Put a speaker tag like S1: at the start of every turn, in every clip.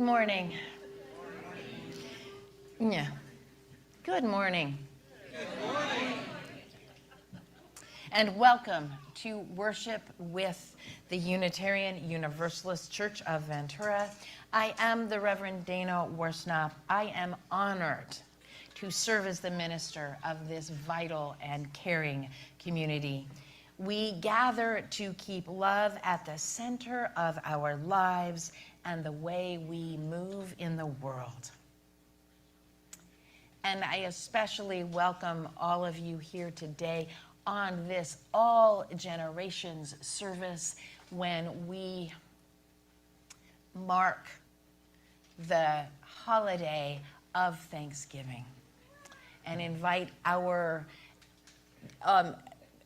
S1: morning. Yeah. Good morning.
S2: Good morning.
S1: And welcome to worship with the Unitarian Universalist Church of Ventura. I am the Reverend Dana Worsnop. I am honored to serve as the minister of this vital and caring community. We gather to keep love at the center of our lives and the way we move in the world. And I especially welcome all of you here today on this All Generations service when we mark the holiday of Thanksgiving and invite our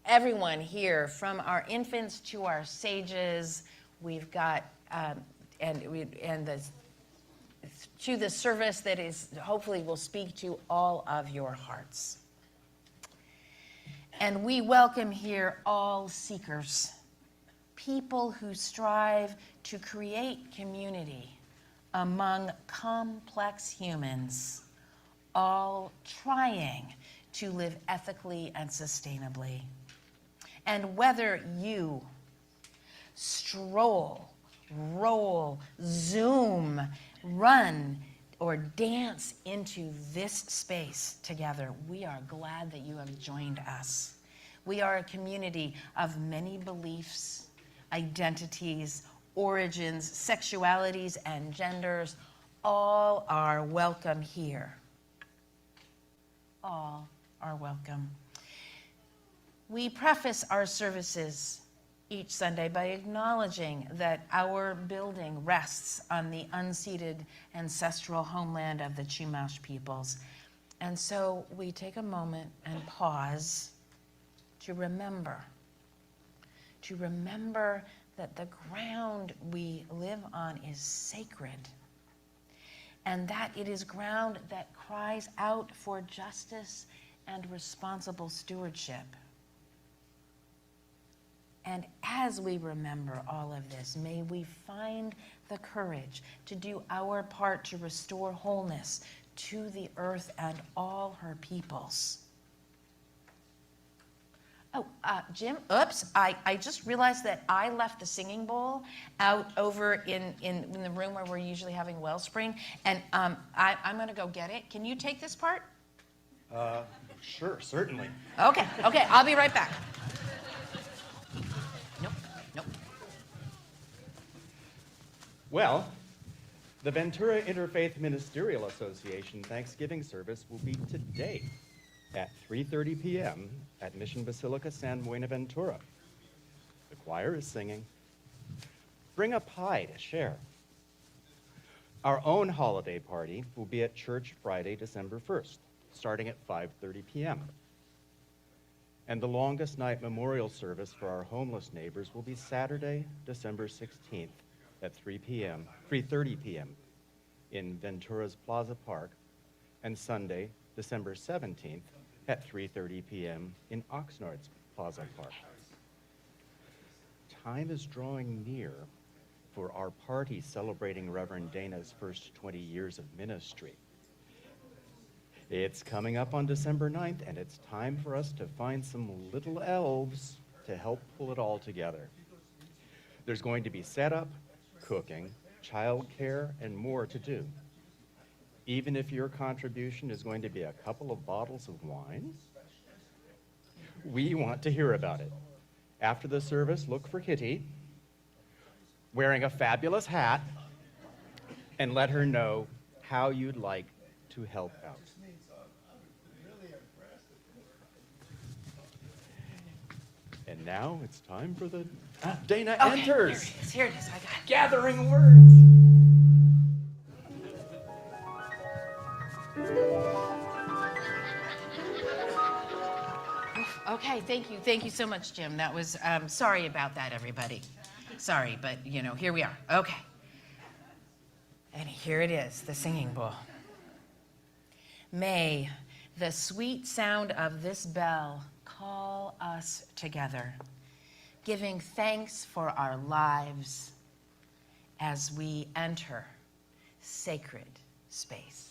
S1: everyone here, from our infants to our sages. We've got to the service that is hopefully will speak to all of your hearts. And we welcome here all seekers, people who strive to create community among complex humans, all trying to live ethically and sustainably. And whether you stroll, roll, zoom, run, or dance into this space together, we are glad that you have joined us. We are a community of many beliefs, identities, origins, sexualities, and genders. All are welcome here. All are welcome. We preface our services each Sunday by acknowledging that our building rests on the unceded ancestral homeland of the Chumash peoples. And so we take a moment and pause to remember that the ground we live on is sacred, and that it is ground that cries out for justice and responsible stewardship. And as we remember all of this, may we find the courage to do our part to restore wholeness to the earth and all her peoples. Oh, Jim, oops, I just realized that I left the singing bowl out over in the room where we're usually having Wellspring, and I'm going to go get it. Can you take this part?
S2: Sure, certainly.
S1: Okay, I'll be right back. Nope.
S2: Well, the Ventura Interfaith Ministerial Association Thanksgiving service will be today at 3:30 p.m. at Mission Basilica San Buenaventura. The choir is singing. Bring a pie to share. Our own holiday party will be at church Friday, December 1st, starting at 5:30 p.m. And the longest night memorial service for our homeless neighbors will be Saturday, December 16th at 3:30 p.m. in Ventura's Plaza Park, and Sunday, December 17th at 3:30 p.m. in Oxnard's Plaza Park. Time is drawing near for our party celebrating Reverend Dana's first 20 years of ministry. It's coming up on December 9th, and it's time for us to find some little elves to help pull it all together. There's going to be setup, cooking, childcare, and more to do. Even if your contribution is going to be a couple of bottles of wine, we want to hear about it. After the service, look for Kitty, wearing a fabulous hat, and let her know how you'd like to help out. And now it's time for the Dana enters.
S1: Here it is. I got it.
S2: Gathering words.
S1: Okay, thank you so much, Jim. That was sorry about that, everybody. Sorry, but here we are. Okay, and here it is, the singing bowl. May the sweet sound of this bell call us together, giving thanks for our lives as we enter sacred space.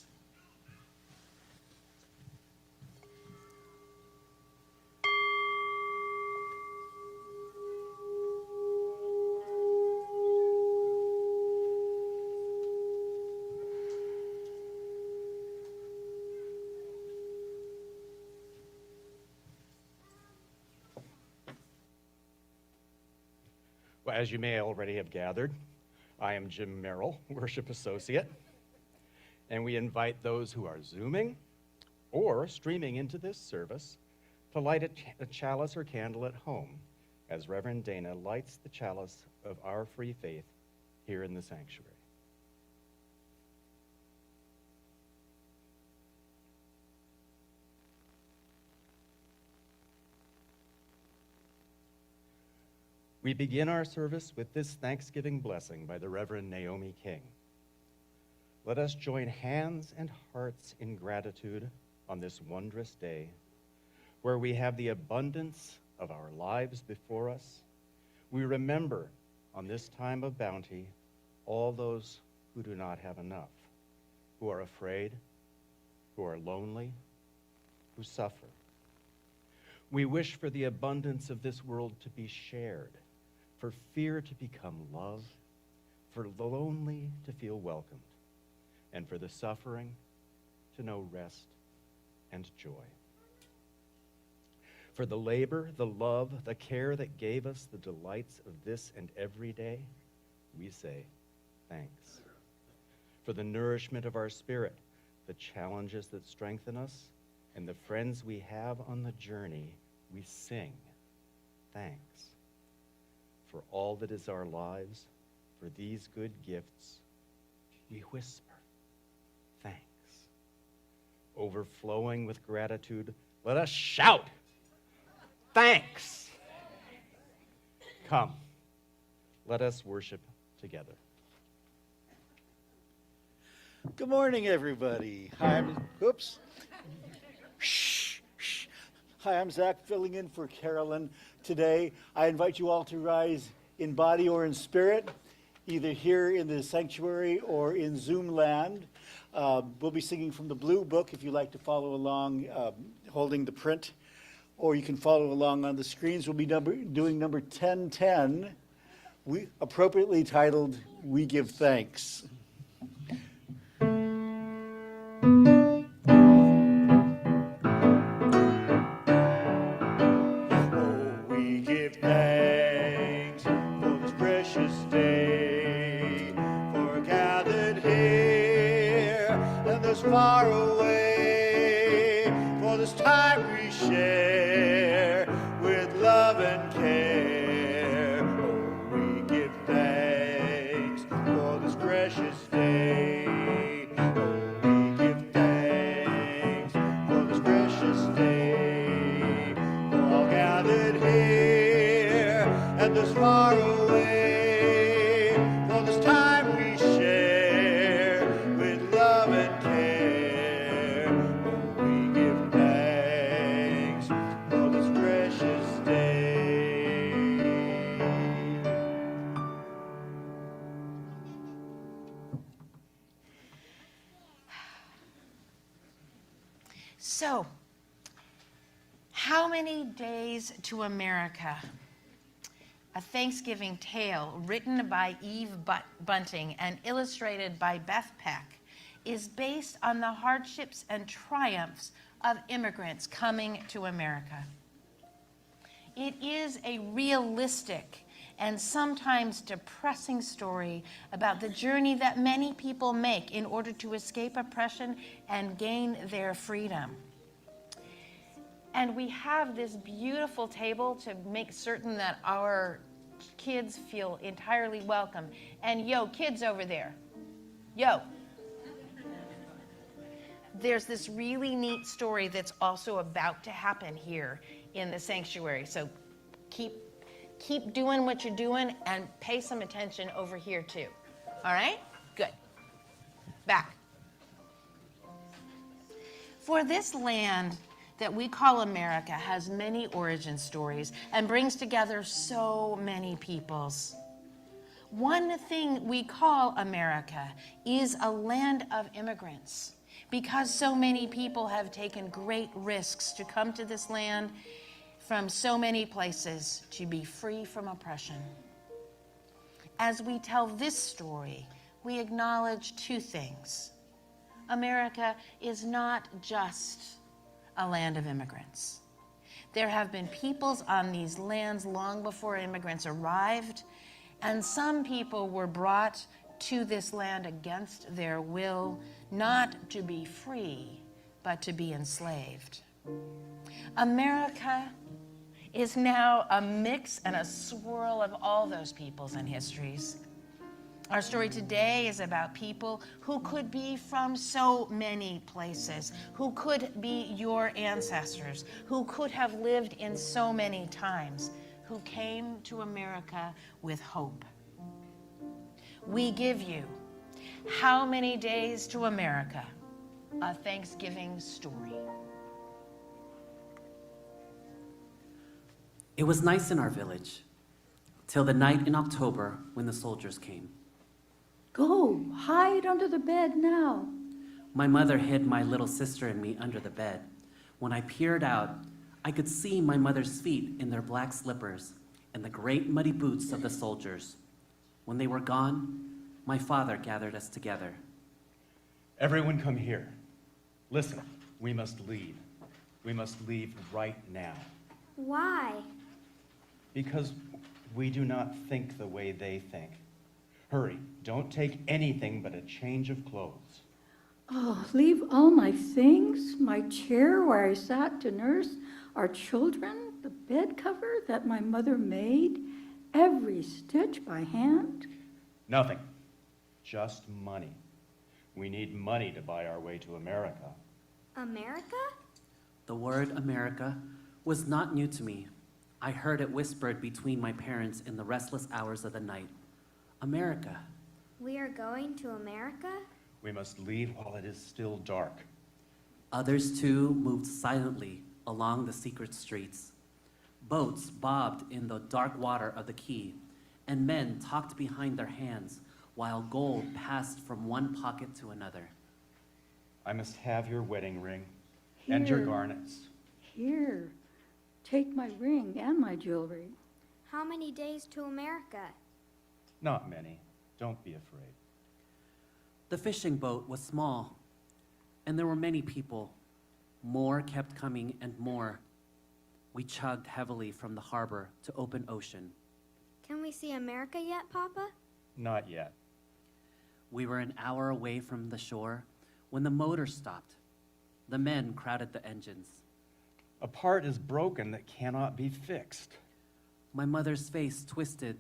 S2: Well, as you may already have gathered, I am Jim Merrill, Worship Associate, and we invite those who are Zooming or streaming into this service to light a chalice or candle at home as Reverend Dana lights the chalice of our free faith here in the sanctuary. We begin our service with this Thanksgiving blessing by the Reverend Naomi King. Let us join hands and hearts in gratitude on this wondrous day, where we have the abundance of our lives before us. We remember on this time of bounty all those who do not have enough, who are afraid, who are lonely, who suffer. We wish for the abundance of this world to be shared, for fear to become love, for the lonely to feel welcomed, and for the suffering to know rest and joy. For the labor, the love, the care that gave us the delights of this and every day, we say thanks. For the nourishment of our spirit, the challenges that strengthen us, and the friends we have on the journey, we sing thanks. For all that is our lives, for these good gifts, we whisper thanks. Overflowing with gratitude, let us shout thanks. Come, let us worship together.
S3: Good morning, everybody. Hi, I'm Zach, filling in for Carolyn today. I invite you all to rise in body or in spirit, either here in the sanctuary or in Zoom land. We'll be singing from the Blue Book if you like to follow along, holding the print, or you can follow along on the screens. We'll be doing number 1010, appropriately titled, We Give Thanks. Far away for this time we share with love and care. Oh, we give thanks for this precious day. Oh, we give thanks for this precious day. We're all gathered here and this far away for this time we share with love and care.
S1: So, How Many Days to America? A Thanksgiving tale written by Eve Bunting and illustrated by Beth Peck is based on the hardships and triumphs of immigrants coming to America. It is a realistic and sometimes depressing story about the journey that many people make in order to escape oppression and gain their freedom. And we have this beautiful table to make certain that our kids feel entirely welcome. And yo, kids over there, yo. There's this really neat story that's also about to happen here in the sanctuary. So keep doing what you're doing and pay some attention over here too. All right? Good. Back. For this land that we call America has many origin stories and brings together so many peoples. One thing we call America is a land of immigrants because so many people have taken great risks to come to this land from so many places to be free from oppression. As we tell this story, we acknowledge two things. America is not just a land of immigrants. There have been peoples on these lands long before immigrants arrived, and some people were brought to this land against their will, not to be free, but to be enslaved. America is now a mix and a swirl of all those peoples and histories. Our story today is about people who could be from so many places, who could be your ancestors, who could have lived in so many times, who came to America with hope. We give you How Many Days to America, a Thanksgiving story.
S4: It was nice in our village, till the night in October when the soldiers came.
S5: Go, hide under the bed now.
S4: My mother hid my little sister and me under the bed. When I peered out, I could see my mother's feet in their black slippers and the great muddy boots of the soldiers. When they were gone, my father gathered us together.
S2: Everyone come here. Listen, we must leave. We must leave right now.
S6: Why?
S2: Because we do not think the way they think. Hurry, don't take anything but a change of clothes.
S5: Oh, leave all my things, my chair where I sat to nurse our children, the bed cover that my mother made, every stitch by hand.
S2: Nothing, just money. We need money to buy our way to America.
S6: America?
S4: The word America was not new to me. I heard it whispered between my parents in the restless hours of the night. America.
S6: We are going to America?
S2: We must leave while it is still dark.
S4: Others too moved silently along the secret streets. Boats bobbed in the dark water of the quay, and men talked behind their hands while gold passed from one pocket to another.
S2: I must have your wedding ring and your
S5: Here.
S2: garnets.
S5: Here, take my ring and my jewelry.
S6: How many days to America?
S2: Not many. Don't be afraid.
S4: The fishing boat was small, and there were many people. More kept coming and more. We chugged heavily from the harbor to open ocean.
S6: Can we see America yet, Papa?
S2: Not yet.
S4: We were an hour away from the shore when the motor stopped. The men crowded the engines.
S2: A part is broken that cannot be fixed.
S4: My mother's face twisted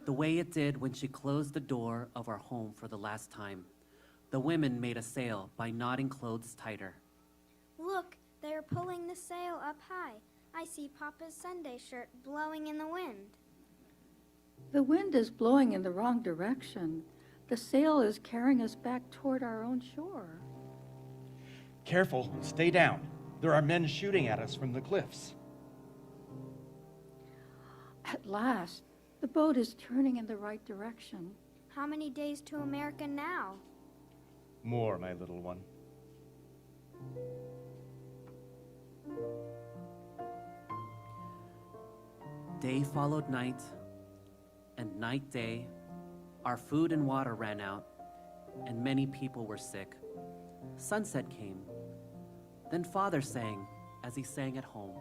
S4: the way it did when she closed the door of our home for the last time. The women made a sail by knotting clothes tighter.
S6: Look, they are pulling the sail up high. I see Papa's Sunday shirt blowing in the wind.
S5: The wind is blowing in the wrong direction. The sail is carrying us back toward our own shore.
S2: Careful, stay down. There are men shooting at us from the cliffs.
S5: At last, the boat is turning in the right direction.
S6: How many days to America now?
S2: More, my little one.
S4: Day followed night, and night day. Our food and water ran out, and many people were sick. Sunset came. Then Father sang as he sang at home.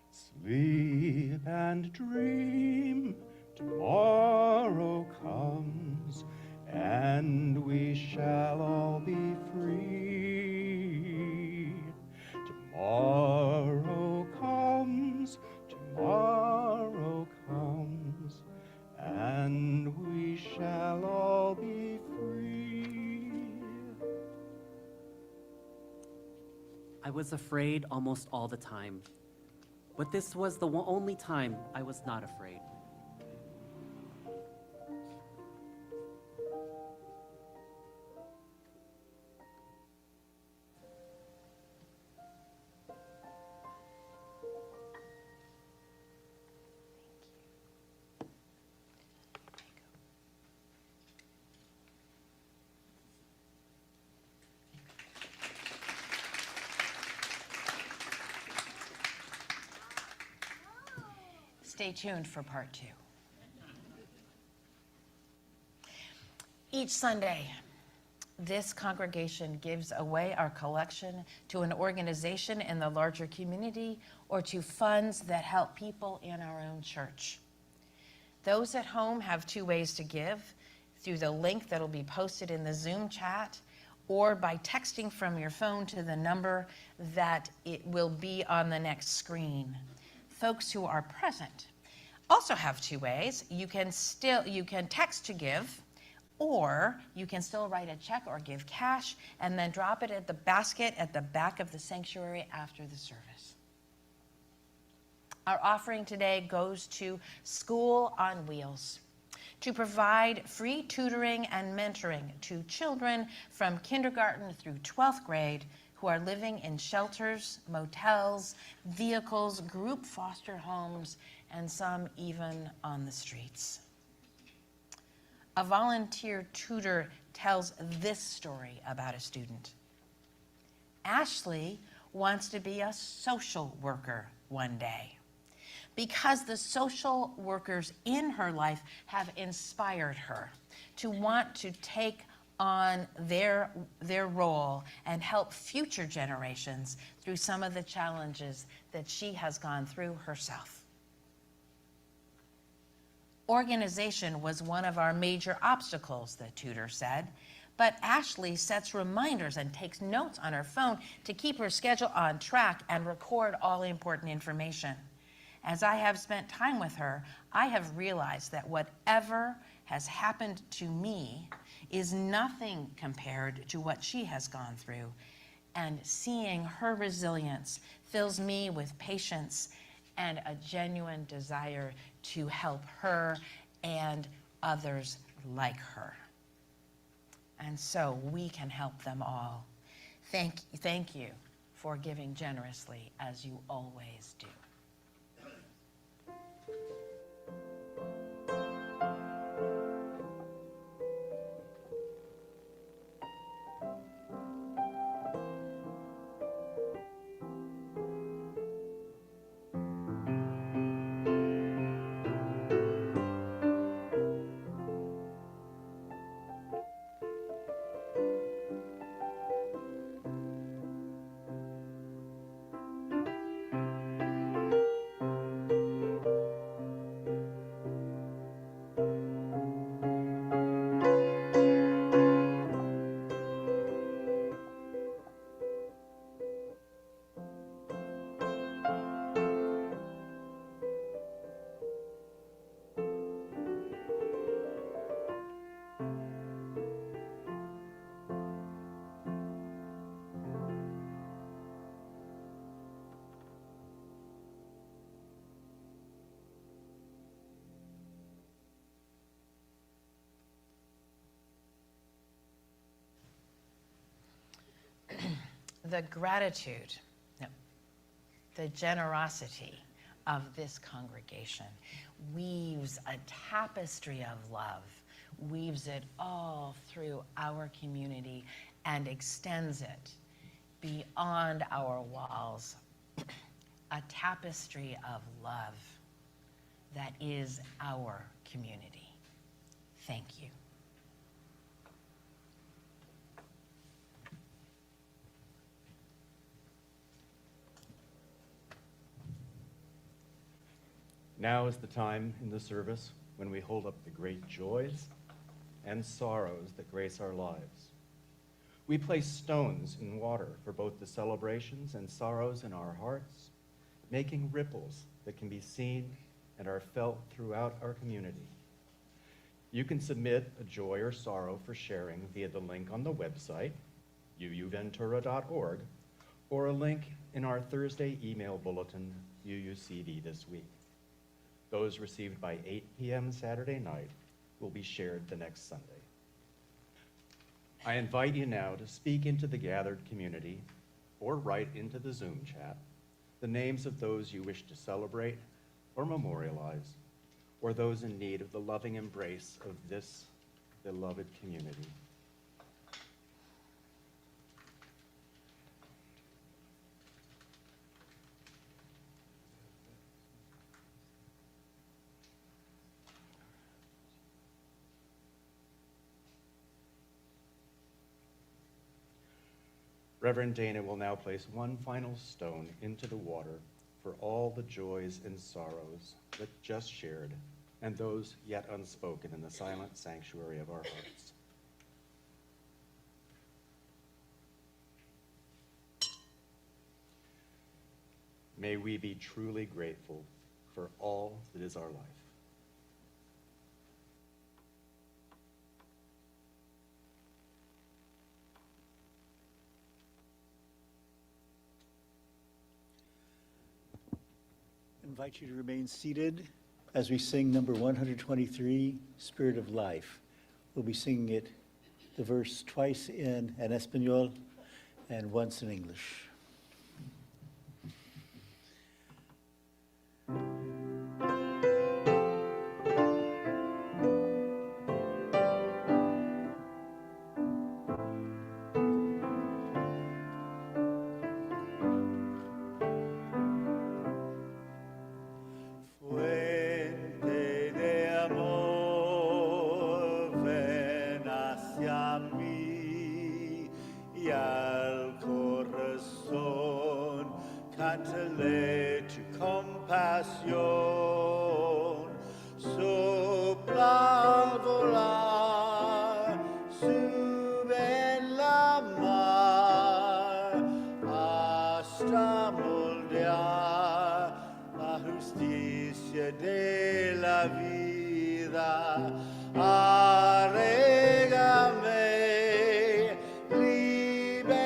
S2: Sleep and dream, tomorrow comes, and we shall all be free. Tomorrow comes, tomorrow comes, and we shall all be free.
S4: I was afraid almost all the time, but this was the only time I was not afraid.
S1: Stay tuned for part 2. Each Sunday, this congregation gives away our collection to an organization in the larger community or to funds that help people in our own church. Those at home have 2 ways to give: through the link that'll be posted in the Zoom chat, or by texting from your phone to the number that it will be on the next screen. Folks who are present also have 2 ways. You can text to give, or you can still write a check or give cash and then drop it at the basket at the back of the sanctuary after the service. Our offering today goes to School on Wheels to provide free tutoring and mentoring to children from kindergarten through 12th grade who are living in shelters, motels, vehicles, group foster homes, and some even on the streets. A volunteer tutor tells this story about a student. Ashley wants to be a social worker one day because the social workers in her life have inspired her to want to take on their role and help future generations through some of the challenges that she has gone through herself. Organization was one of our major obstacles, the tutor said, but Ashley sets reminders and takes notes on her phone to keep her schedule on track and record all important information. As I have spent time with her, I have realized that whatever has happened to me is nothing compared to what she has gone through, and seeing her resilience fills me with patience and a genuine desire to help her and others like her. And so we can help them all. Thank you for giving generously, as you always do. The gratitude, no, the generosity of this congregation weaves a tapestry of love, weaves it all through our community and extends it beyond our walls. A tapestry of love that is our community. Thank you.
S2: Now is the time in the service when we hold up the great joys and sorrows that grace our lives. We place stones in water for both the celebrations and sorrows in our hearts, making ripples that can be seen and are felt throughout our community. You can submit a joy or sorrow for sharing via the link on the website, uuventura.org, or a link in our Thursday email bulletin, UUCD This Week. Those received by 8 p.m. Saturday night will be shared the next Sunday. I invite you now to speak into the gathered community or write into the Zoom chat the names of those you wish to celebrate or memorialize, or those in need of the loving embrace of this beloved community. Reverend Dana will now place one final stone into the water for all the joys and sorrows that just shared and those yet unspoken in the silent sanctuary of our hearts. May we be truly grateful for all that is our life.
S3: I invite you to remain seated as we sing number 123, Spirit of Life. We'll be singing it, the verse twice in an Espanol and once in English. Fuente de amor, ven hacia mí y al corazón, cántale tu compasión, sopla al volar, sube en la mar, hasta moldear la justicia de la vida. Arrégame, libérame,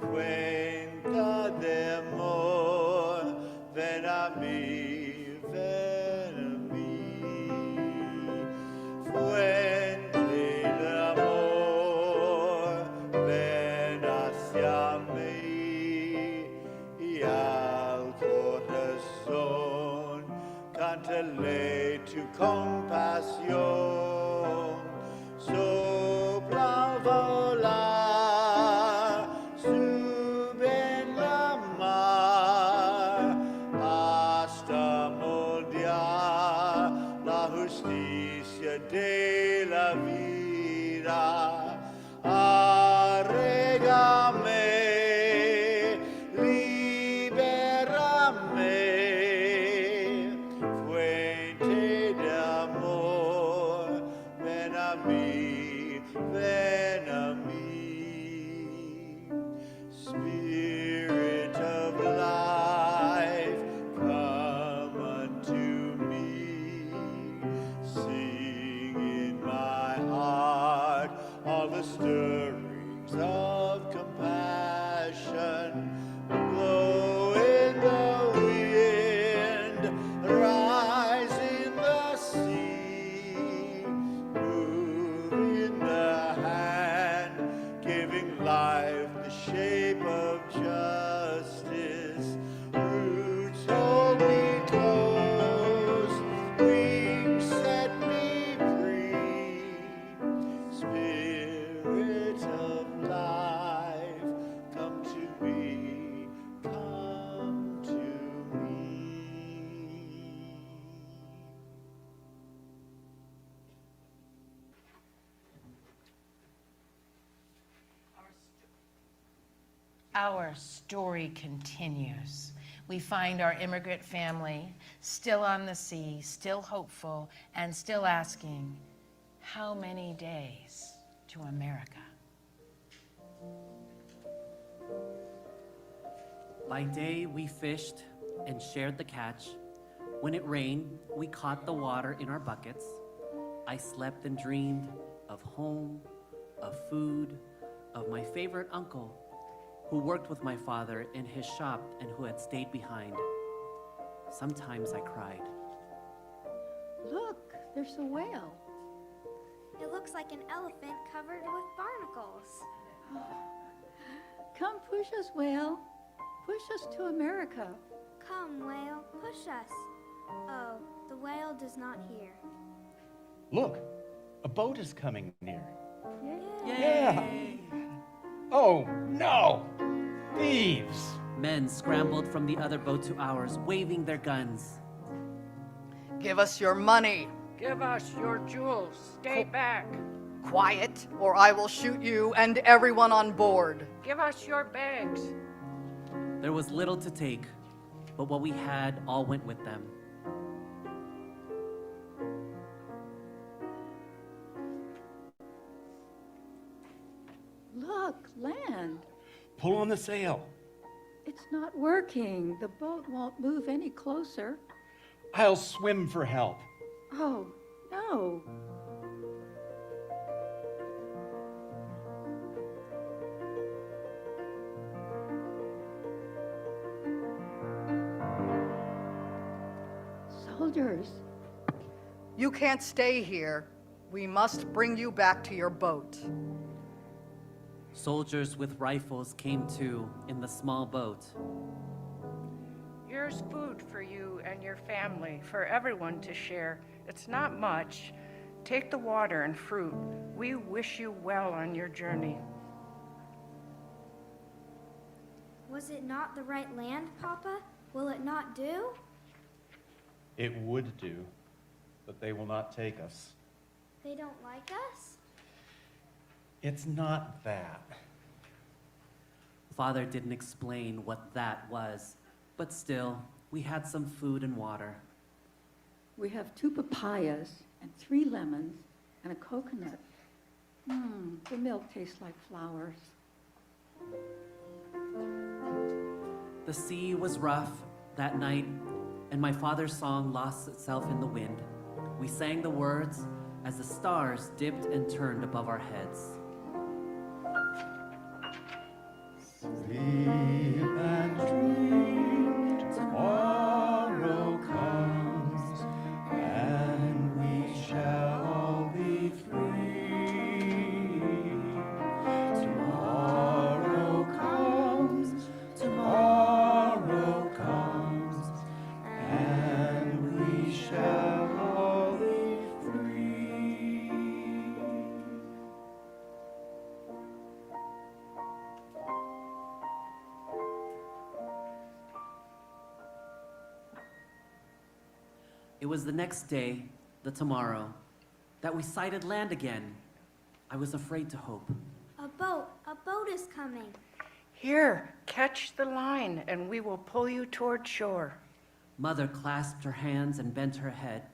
S3: fuente de amor, ven a mí, ven a mí. Fuente de amor, ven hacia mí y al corazón, cántale tu compasión, sopla al volar, sube en la mar, hasta moldear la justicia de la vida. Arrégame, libérame, fuente de amor, ven a mí, ven a mí. Spirit of life, come unto me, sing in my heart all the stirrings of compassion. Blow in the wind, rise in the sea, move in the hand, giving life the shape of justice. Roots hold me close, wings set me free. Spirit of life, come to me, come to me.
S1: Our story continues. We find our immigrant family still on the sea, still hopeful, and still asking, how many days to America?
S4: By day, we fished and shared the catch. When it rained, we caught the water in our buckets. I slept and dreamed of home, of food, of my favorite uncle, who worked with my father in his shop and who had stayed behind. Sometimes I cried.
S5: Look, there's a whale.
S6: It looks like an elephant covered with barnacles.
S5: Come push us, whale. Push us to America.
S6: Come, whale, push us. Oh, the whale does not hear.
S2: Look, a boat is coming near.
S4: Yay!
S2: Oh, no! Thieves!
S4: Men scrambled from the other boat to ours, waving their guns.
S7: Give us your money.
S8: Give us your jewels. Stay back.
S7: Quiet, or I will shoot you and everyone on board.
S8: Give us your bags.
S4: There was little to take, but what we had all went with them.
S5: Look, land.
S2: Pull on the sail.
S5: It's not working. The boat won't move any closer.
S2: I'll swim for help.
S5: Oh, no. Soldiers.
S7: You can't stay here. We must bring you back to your boat.
S4: Soldiers with rifles came to in the small boat.
S8: Here's food for you and your family, for everyone to share. It's not much. Take the water and fruit. We wish you well on your journey.
S6: Was it not the right land, Papa? Will it not do?
S2: It would do, but they will not take us.
S6: They don't like us?
S2: It's not that.
S4: Father didn't explain what that was, but still, we had some food and water.
S5: We have 2 papayas and 3 lemons and a coconut. The milk tastes like flowers.
S4: The sea was rough that night, and my father's song lost itself in the wind. We sang the words as the stars dipped and turned above our heads.
S2: Sleep and dream, tomorrow comes, and we shall all be free. Tomorrow comes, tomorrow comes, and we shall all be free.
S4: It was the next day, the tomorrow, that we sighted land again. I was afraid to hope.
S6: A boat is coming.
S8: Here, catch the line, and we will pull you toward shore.
S4: Mother clasped her hands and bent her head.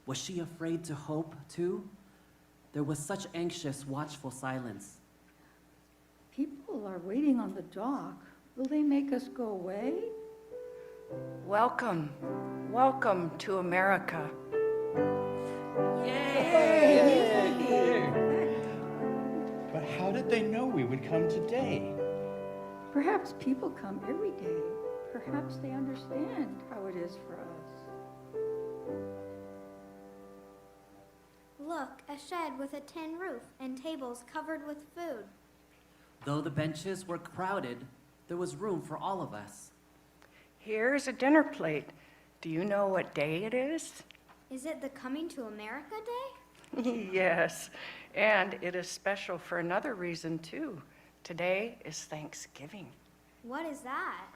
S4: Was she afraid to hope, too? There was such anxious, watchful silence.
S5: People are waiting on the dock. Will they make us go away?
S8: Welcome, welcome to America.
S2: But how did they know we would come today?
S5: Perhaps people come every day. Perhaps they understand how it is for us.
S6: Look, a shed with a tin roof and tables covered with food.
S4: Though the benches were crowded, there was room for all of us.
S8: Here's a dinner plate. Do you know what day it is?
S6: Is it the Coming to America Day?
S8: Yes, and it is special for another reason, too. Today is Thanksgiving.
S6: What is that?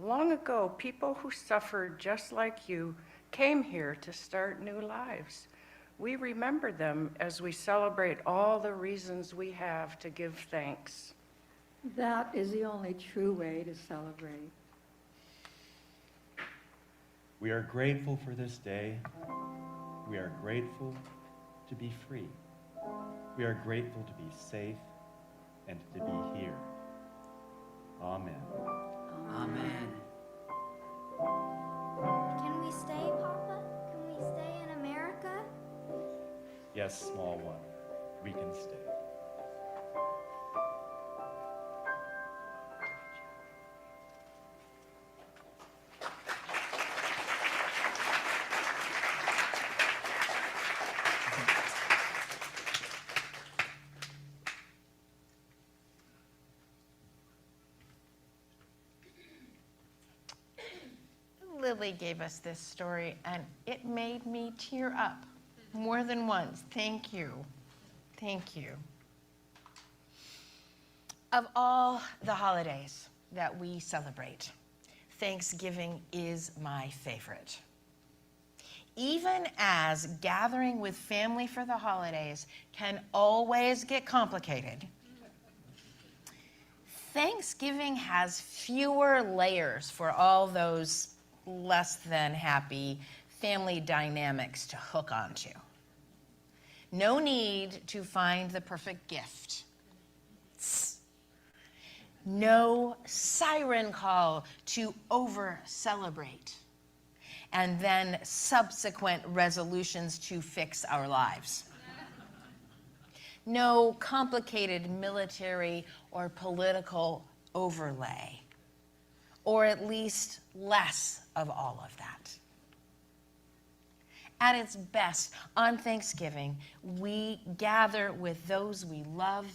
S8: Long ago, people who suffered just like you came here to start new lives. We remember them as we celebrate all the reasons we have to give thanks.
S5: That is the only true way to celebrate.
S2: We are grateful for this day. We are grateful to be free. We are grateful to be safe and to be here. Amen.
S4: Amen.
S6: Can we stay, Papa? Can we stay in America?
S2: Yes, small one, we can stay.
S1: Lily gave us this story, and it made me tear up more than once. Thank you. Thank you. Of all the holidays that we celebrate, Thanksgiving is my favorite. even as gathering with family for the holidays can always get complicated, Thanksgiving has fewer layers for all those less than happy family dynamics to hook onto. No need to find the perfect gift. No siren call to over-celebrate, and then subsequent resolutions to fix our lives. No complicated military or political overlay, or at least less of all of that. At its best, on Thanksgiving, we gather with those we love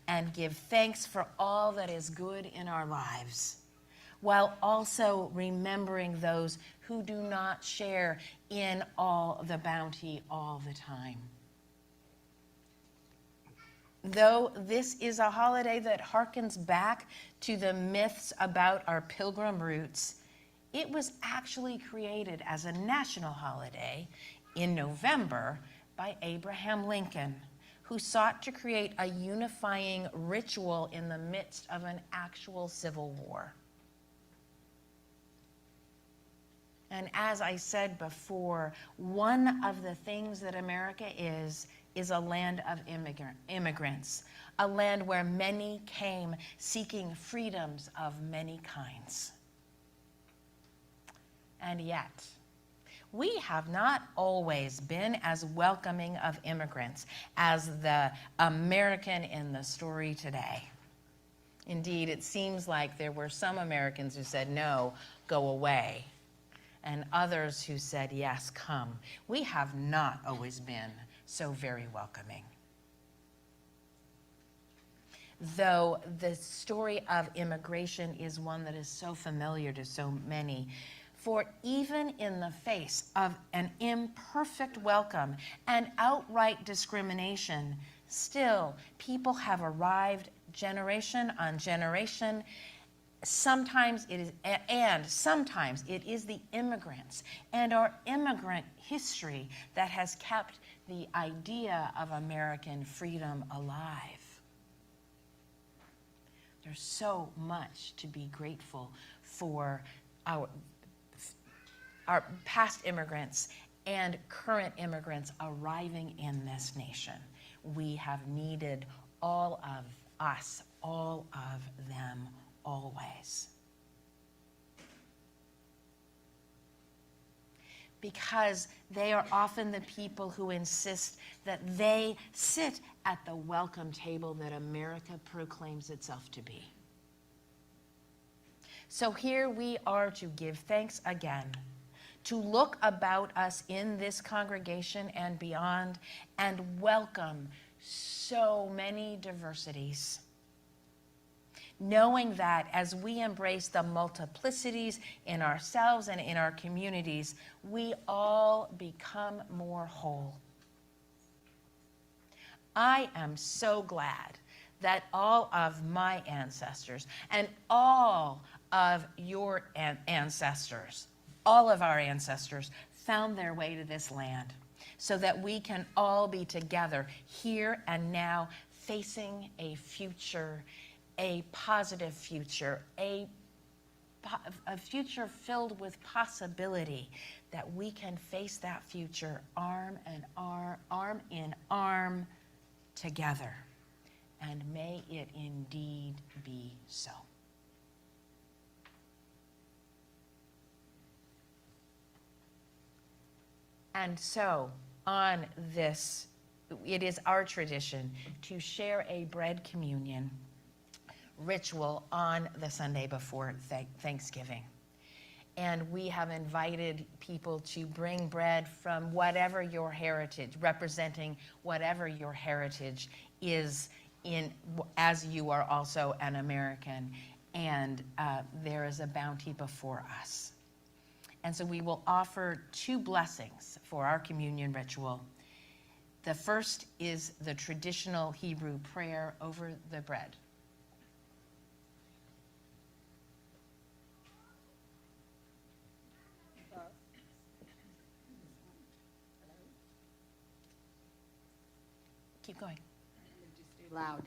S1: and give thanks for all that is good in our lives, while also remembering those who do not share in all the bounty all the time. Though this is a holiday that harkens back to the myths about our pilgrim roots, it was actually created as a national holiday in November by Abraham Lincoln, who sought to create a unifying ritual in the midst of an actual civil war. And as I said before, one of the things that America is a land of immigrants, a land where many came seeking freedoms of many kinds. And yet, we have not always been as welcoming of immigrants as the American in the story today. Indeed, it seems like there were some Americans who said, no, go away, and others who said, yes, come. We have not always been so very welcoming. Though the story of immigration is one that is so familiar to so many, for even in the face of an imperfect welcome and outright discrimination, still people have arrived generation on generation. Sometimes it is the immigrants and our immigrant history that has kept the idea of American freedom alive. There's so much to be grateful for our past immigrants and current immigrants arriving in this nation. We have needed all of us, all of them, always. Because they are often the people who insist that they sit at the welcome table that America proclaims itself to be. So here we are to give thanks again, to look about us in this congregation and beyond, and welcome so many diversities, knowing that as we embrace the multiplicities in ourselves and in our communities, we all become more whole. I am so glad that all of my ancestors and all of your ancestors, all of our ancestors, found their way to this land so that we can all be together here and now, facing a future, a positive future, a future filled with possibility, that we can face that future arm in arm together. And may it indeed be so. And so, on this, it is our tradition to share a bread communion ritual on the Sunday before Thanksgiving. And we have invited people to bring bread from whatever your heritage, representing whatever your heritage is, as you are also an American, and there is a bounty before us. And so we will offer two blessings for our communion ritual. The first is the traditional Hebrew prayer over the bread. Keep going.
S9: Loud.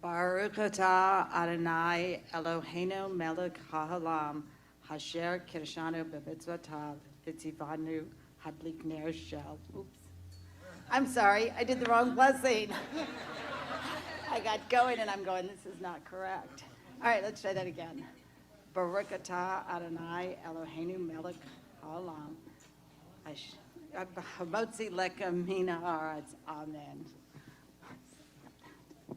S9: Baruch atah Adonai Eloheinu melech haolam, asher kirshanu b'mitzvotav v'tzivanu hadlik ner shel. Oops. I'm sorry, I did the wrong blessing. I got going and I'm going, this is not correct. All right, let's try that again. Baruch atah Adonai Eloheinu melech haolam, hamotzi lechem min haaretz. Amen.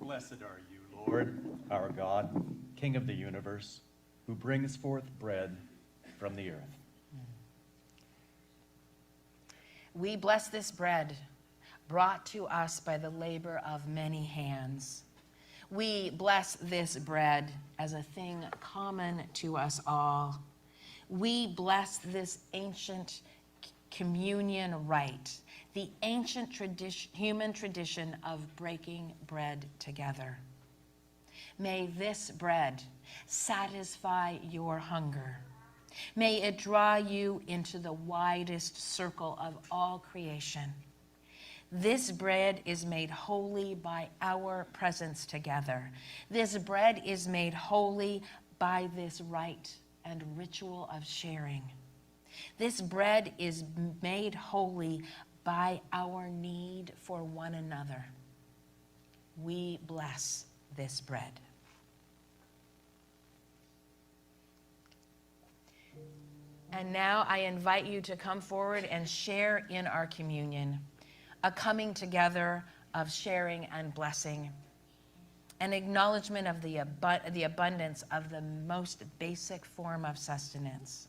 S2: Blessed are you, Lord, our God, King of the universe, who brings forth bread from the earth.
S1: We bless this bread brought to us by the labor of many hands. We bless this bread as a thing common to us all. We bless this ancient communion rite, the ancient human tradition of breaking bread together. May this bread satisfy your hunger. May it draw you into the widest circle of all creation. This bread is made holy by our presence together. This bread is made holy by this rite and ritual of sharing. This bread is made holy by our need for one another. We bless this bread. And now I invite you to come forward and share in our communion, a coming together of sharing and blessing, an acknowledgement of the abundance of the most basic form of sustenance.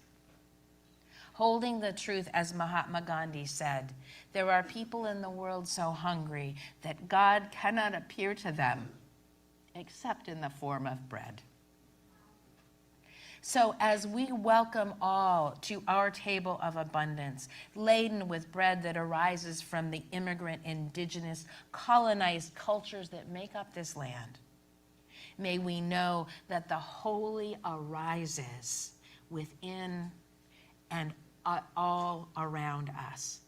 S1: Holding the truth, as Mahatma Gandhi said, there are people in the world so hungry that God cannot appear to them except in the form of bread. So as we welcome all to our table of abundance, laden with bread that arises from the immigrant, indigenous, colonized cultures that make up this land, may we know that the holy arises within and all around us.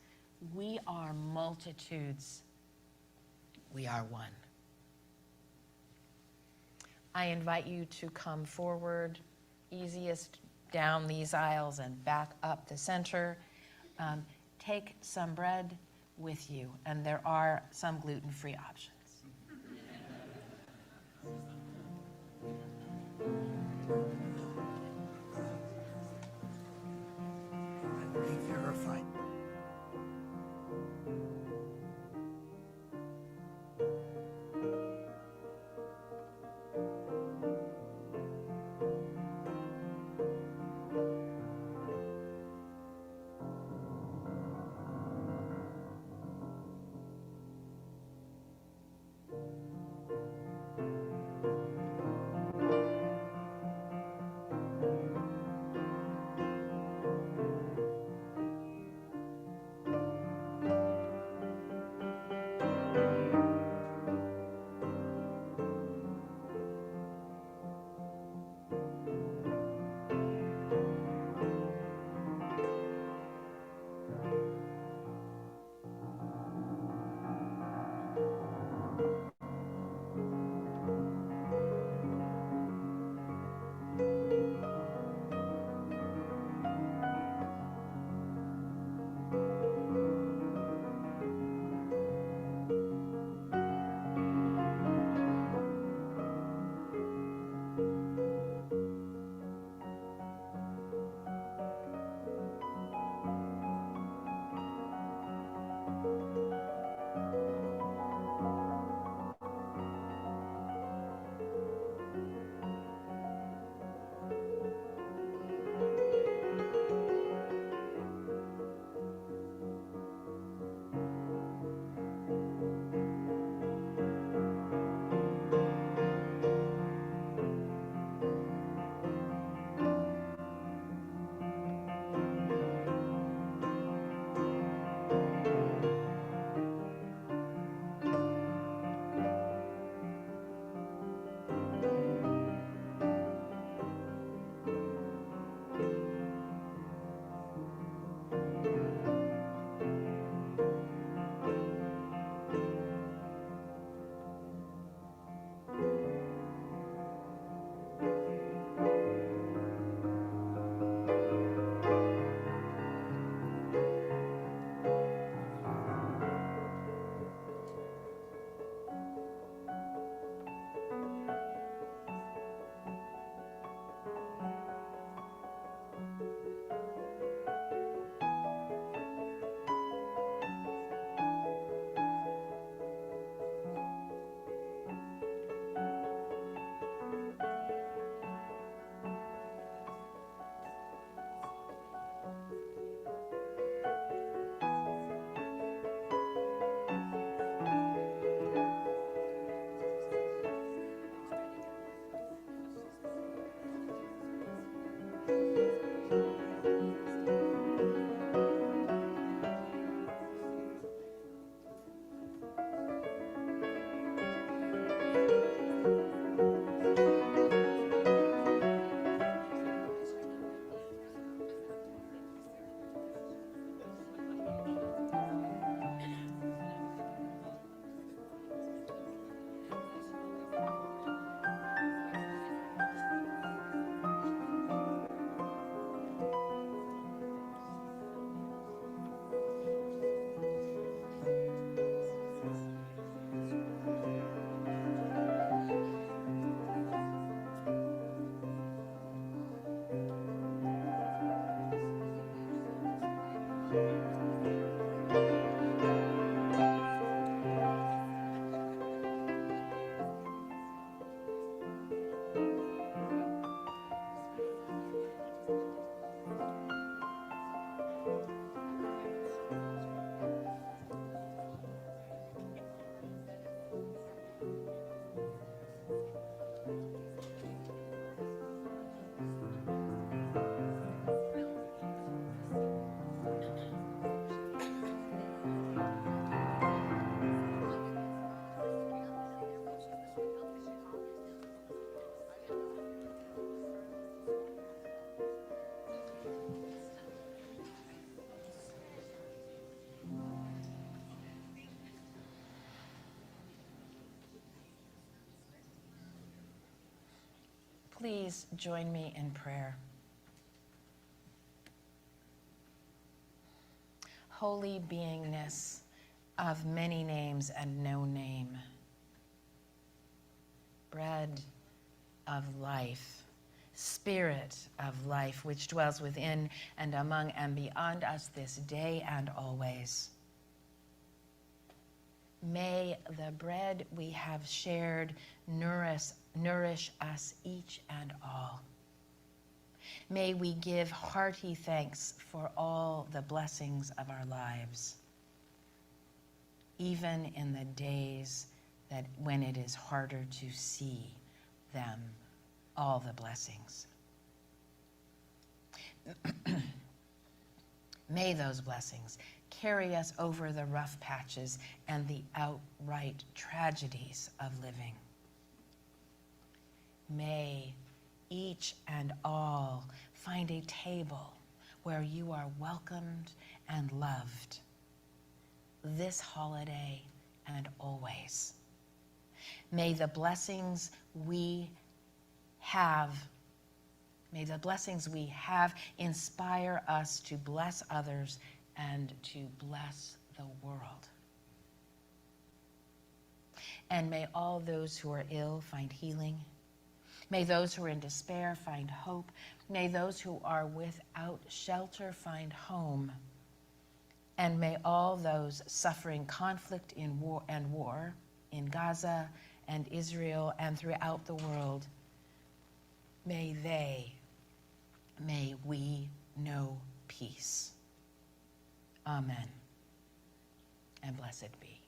S1: We are multitudes. We are one. I invite you to come forward, easiest down these aisles and back up the center. Take some bread with you, and there are some gluten-free options.
S10: Be verified.
S1: Please join me in prayer. Holy beingness of many names and no name, bread of life, spirit of life, which dwells within and among and beyond us this day and always. May the bread we have shared nourish us each and all. May we give hearty thanks for all the blessings of our lives, even in the days that when it is harder to see them, all the blessings. May those blessings carry us over the rough patches and the outright tragedies of living. May each and all find a table where you are welcomed and loved this holiday and always. May the blessings we have inspire us to bless others and to bless the world. And may all those who are ill find healing. May those who are in despair find hope. May those who are without shelter find home. And may all those suffering conflict in war in Gaza and Israel and throughout the world, may we know peace. Amen. And blessed be.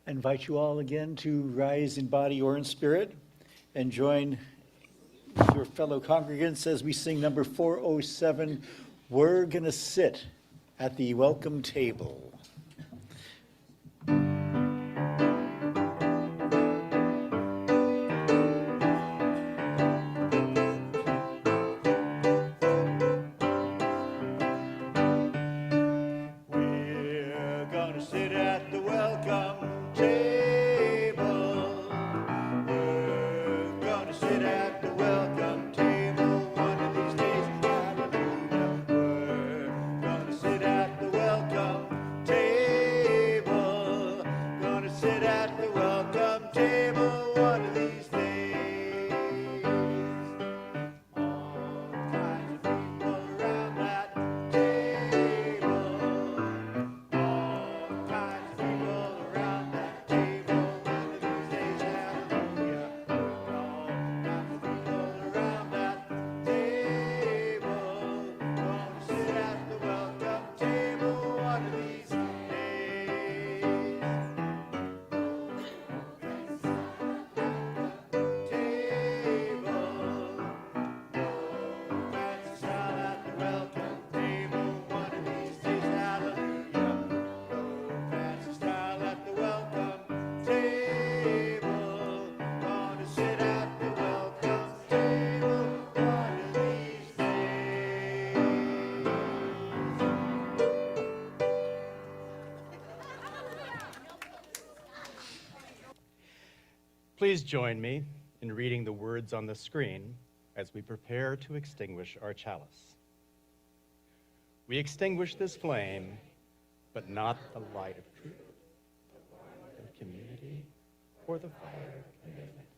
S3: I invite you all again to rise in body or in spirit and join your fellow congregants as we sing number 407, We're Gonna Sit at the Welcome Table. We're gonna sit at the welcome table. We're gonna sit at the welcome table one of these days. Hallelujah. We're gonna sit at the welcome table. Gonna sit at the welcome table one of these days. All kinds of people around that table. All kinds of people around that table one of these days. Hallelujah. All kinds of people around that table. Gonna sit at the welcome table one of these days.
S2: Please join me in reading the words on the screen as we prepare to extinguish our chalice. We extinguish this flame, but not the light of truth, the community, or the fire of commitment.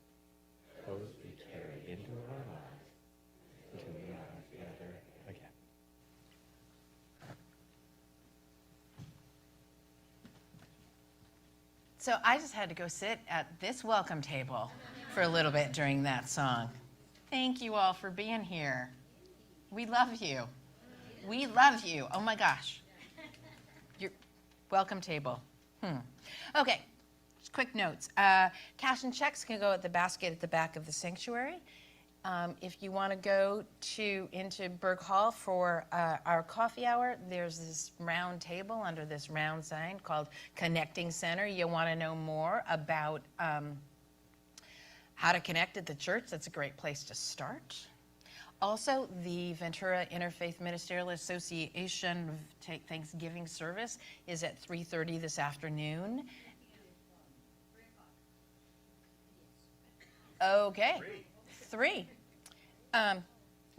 S2: Those
S1: So I just had to go sit at this welcome table for a little bit during that song. Thank you all for being here. We love you. We love you. Oh my gosh. Your welcome table. Okay, just quick notes. Cash and checks can go at the basket at the back of the sanctuary. If you want to go into Berg Hall for our coffee hour, there's this round table under this round sign called Connecting Center. You want to know more about how to connect at the church, that's a great place to start. Also, the Ventura Interfaith Ministerial Association Thanksgiving service is at 3:30 this afternoon. Okay. 3.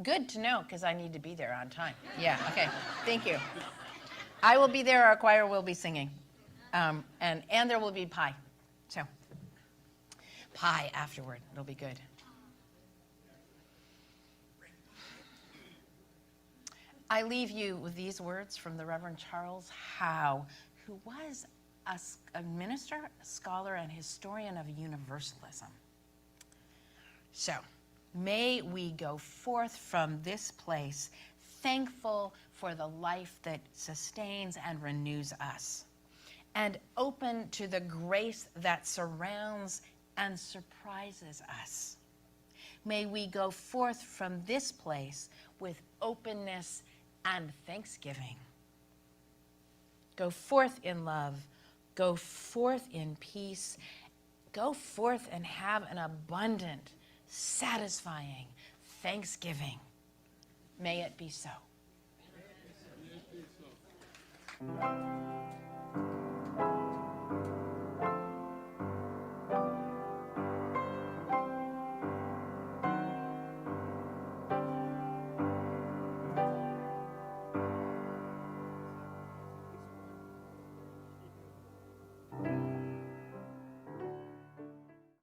S1: Good to know, because I need to be there on time. Yeah, okay. Thank you. I will be there. Our choir will be singing. And there will be pie. So, pie afterward. It'll be good. I leave you with these words from the Reverend Charles Howe, who was a minister, a scholar, and historian of universalism. So, may we go forth from this place thankful for the life that sustains and renews us, and open to the grace that surrounds and surprises us. May we go forth from this place with openness and thanksgiving. Go forth in love. Go forth in peace. Go forth and have an abundant, satisfying thanksgiving. May it be so.